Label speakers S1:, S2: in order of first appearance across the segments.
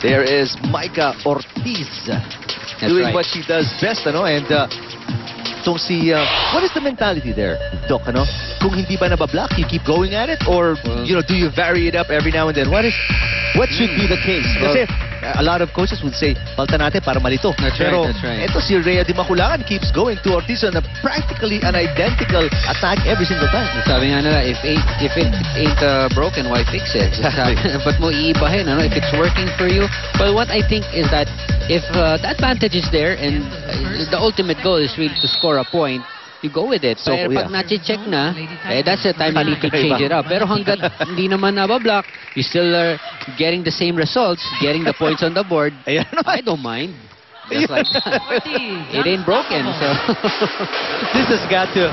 S1: There is Micah Ortiz doing what she does best, ano? And itong si, what is the mentality there, Doc, ano? Kung hindi ba nabablock, you keep going at it? Or, you know, do you vary it up every now and then? What should be the case? Kasi a lot of coaches would say, palta natin para malito.
S2: That's right.
S1: Ito si Rhea Di Maculangan keeps going to Ortiz on a practically an identical attack every single time.
S2: Sabi nga nila, if it ain't broken, why fix it? But mo iibahin, ano? If it's working for you. But what I think is that if the advantage is there and the ultimate goal is really to score a point, you go with it. So, pag na-check na, that's the time you need to change it up. Pero hanggat hindi naman nabablock, you still are getting the same results, getting the points on the board. I don't mind. Just like that. It ain't broken, so...
S1: This has got to,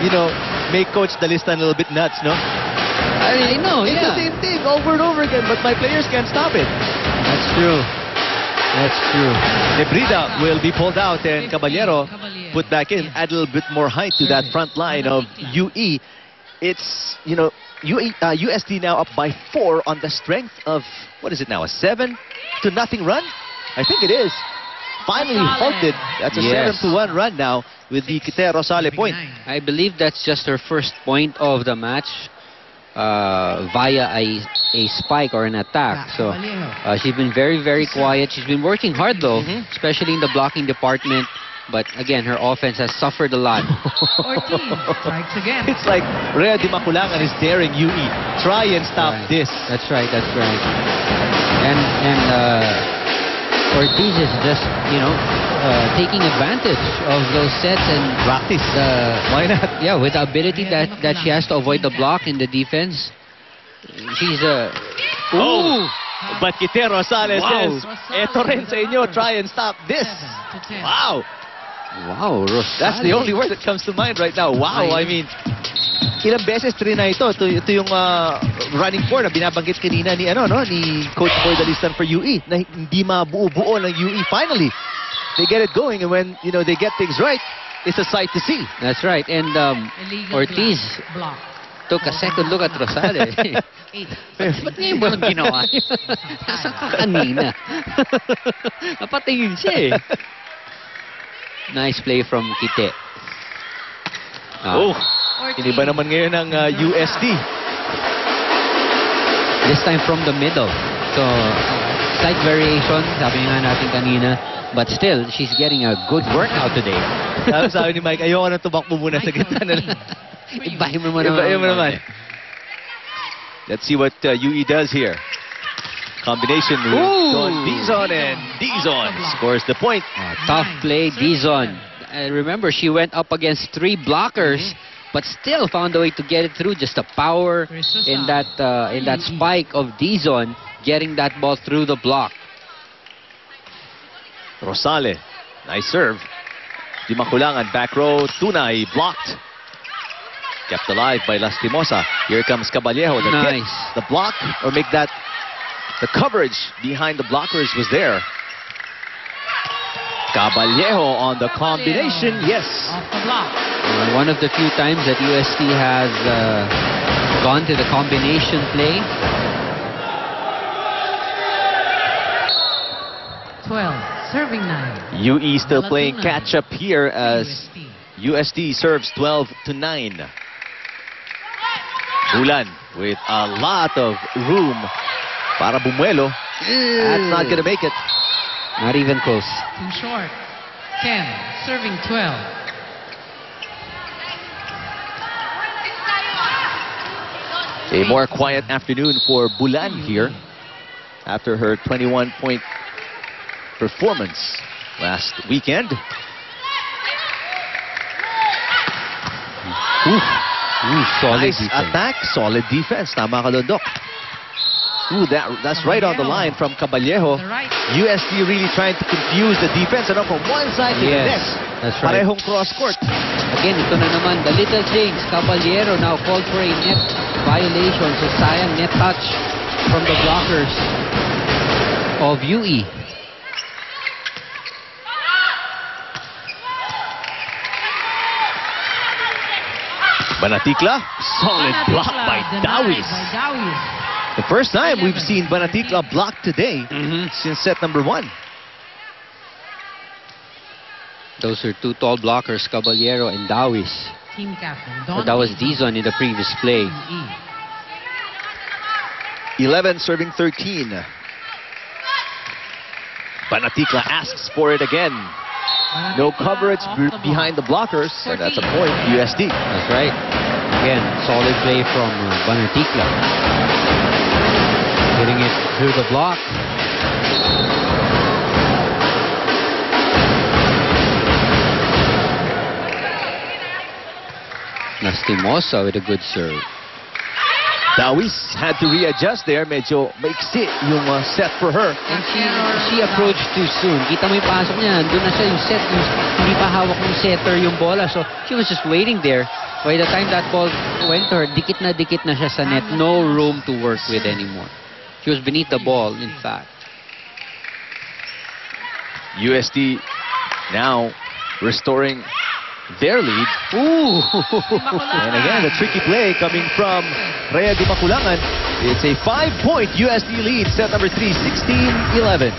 S1: you know, make Coach Dalistan a little bit nuts, no?
S2: I know,
S1: It's the same thing over and over again, but my players can't stop it.
S2: That's true. That's true.
S1: Nebrida will be pulled out and Caballero put back in, add a little bit more height to that front line of UE. It's, you know, USD now up by 4 on the strength of, what is it now, a 7-0 run? I think it is. Finally halted. That's a 7-1 run now with the Kite Rosale point.
S2: I believe that's just her first point of the match via a spike or an attack. So she's been very, very quiet. She's been working hard though, especially in the blocking department. But again, her offense has suffered a lot.
S3: Ortiz strikes again.
S1: It's like Rhea Di Maculangan is daring UE. Try and stop this.
S2: That's right. And Ortiz is just, you know, taking advantage of those sets and
S1: practice. Why not?
S2: Yeah, with the ability that she has to avoid the block in the defense. She's
S1: But Kite Rosale says, eto rin sa inyo, try and stop this. Wow.
S2: Wow, Rosale.
S1: That's the only word that comes to mind right now. Wow, I mean, ilang beses na ito. Ito yung running four na binabanggit kanina ni, ni Coach Boy Dalistan for UE, na hindi mabuo-buo ng UE finally. They get it going, and when, you know, they get things right, it's a sight to see.
S2: That's right. And Ortiz took a second look at Rosale. Ba't ngayon ba ginawa? Nasaan ka kanina? Napatingin siya eh. Nice play from Kite.
S1: Iniba naman ngayon ng USD.
S2: This time from the middle. So, slight variation, sabi nga natin kanina. But still, she's getting a good workout today.
S1: Sabi ni Mike, ayoko na tumakbo muna sa gitna na lang.
S2: Ibahin mo naman.
S1: Let's see what UE does here. Combination with Don Dizon, and Dizon scores the point.
S2: Tough play, Dizon. Remember, she went up against 3 blockers, but still found a way to get it through. Just the power in that spike of Dizon, getting that ball through the block.
S1: Rosale, nice serve. Di Maculangan, back row, Tunay, blocked. Kept alive by Lastimosa. Here comes Caballero.
S2: Nice.
S1: The block, or make that, the coverage behind the blockers was there. Caballero on the combination, yes.
S3: Off the block.
S2: One of the few times that UST has gone to the combination play.
S3: 12, serving 9.
S1: UE still playing catch-up here as USD serves 12-9. Bulan with a lot of room para bumuelo. That's not gonna make it.
S2: Not even close.
S3: Too short. 10, serving 12.
S1: A more quiet afternoon for Bulan here after her 21-point performance last weekend.
S2: Solid
S1: nice
S2: defense.
S1: attack, solid defense. Tama ka doon, Doc. That's right on the line from Caballero. USD really trying to confuse the defense from one side to the next.
S2: That's right.
S1: Parehong cross court.
S2: Again, ito na naman, the little things. Caballero now called for a net violation. So sayang net touch from the blockers of UE.
S1: Banaticla, solid block by Dawis. The first time we've seen Banatikla block today since set number 1.
S2: Those are two tall blockers, Caballero and Dawis.
S3: Team captain.
S2: So that was Dizon in the previous play.
S1: 11 serving 13. Banatikla asks for it again. No coverage behind the blockers, and that's a point, USD.
S2: That's right. Again, solid play from Banatikla. Getting it through the block. Lastimosa with a good serve.
S1: Dawis had to readjust there. Medyo maiksi yung set for her.
S2: And she approached too soon. Kita mo yung pasok niya. Doon na siya yung set. Hindi pa hawak ng setter yung bola. So, she was just waiting there. By the time that ball went to her, dikit na siya sa net. No room to work with anymore. She was beneath the ball, in fact.
S1: USD now restoring their lead.
S2: Ooh!
S1: And again, the tricky play coming from Rhea Di Maculangan. It's a 5-point USD lead, set number 3, 16-11.